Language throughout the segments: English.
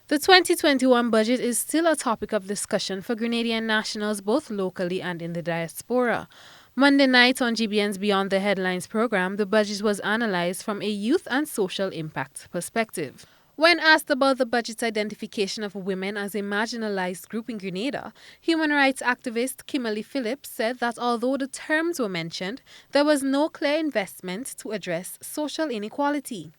The 2021 budget is still a topic of discussion for Grenadian nationals both locally and in the diaspora. Monday night on GBN's Beyond the Headlines program, the budget was analyzed from a youth and social impact perspective. When asked about the budget's identification of women as a marginalized group in Grenada, human rights activist Kimberly Phillips said that although the terms were mentioned, there was no clear investment to address social inequality.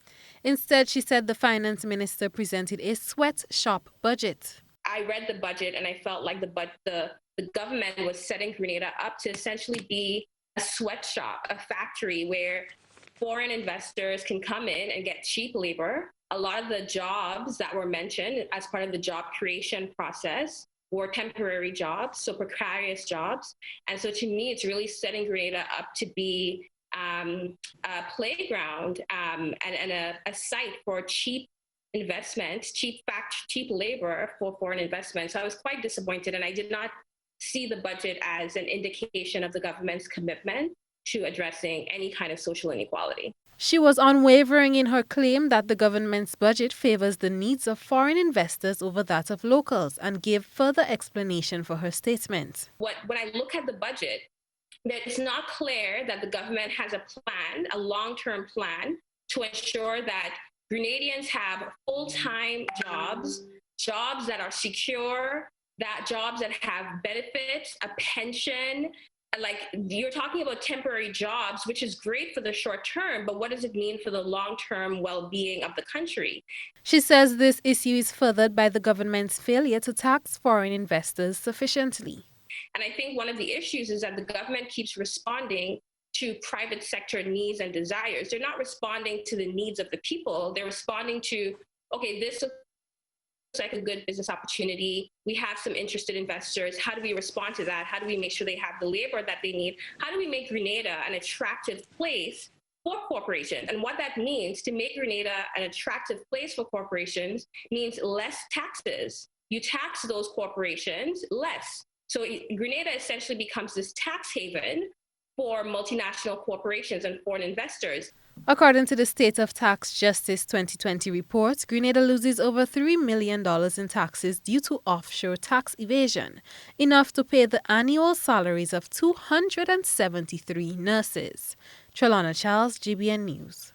Instead, she said the finance minister presented a sweatshop budget. I read the budget and I felt like the government was setting Grenada up to essentially be a sweatshop, a factory where foreign investors can come in and get cheap labor. A lot of the jobs that were mentioned as part of the job creation process were temporary jobs, so precarious jobs. And so to me, it's really setting Grenada up to be a playground and a site for cheap investment, cheap labor for foreign investment. So I was quite disappointed, and I did not see the budget as an indication of the government's commitment to addressing any kind of social inequality. She was unwavering in her claim that the government's budget favors the needs of foreign investors over that of locals and gave further explanation for her statement. When I look at the budget, it's not clear that the government has a plan, a long-term plan, to ensure that Grenadians have full-time jobs, jobs that are secure, that jobs that have benefits, a pension. Like, you're talking about temporary jobs, which is great for the short term, but what does it mean for the long-term well-being of the country? She says this issue is furthered by the government's failure to tax foreign investors sufficiently. And I think one of the issues is that the government keeps responding to private sector needs and desires. They're not responding to the needs of the people. They're responding to, okay, this looks like a good business opportunity. We have some interested investors. How do we respond to that? How do we make sure they have the labor that they need? How do we make Grenada an attractive place for corporations? And what that means, to make Grenada an attractive place for corporations, means less taxes. You tax those corporations less. So Grenada essentially becomes this tax haven for multinational corporations and foreign investors. According to the State of Tax Justice 2020 report, Grenada loses over $3 million in taxes due to offshore tax evasion, enough to pay the annual salaries of 273 nurses. Trelana Charles, GBN News.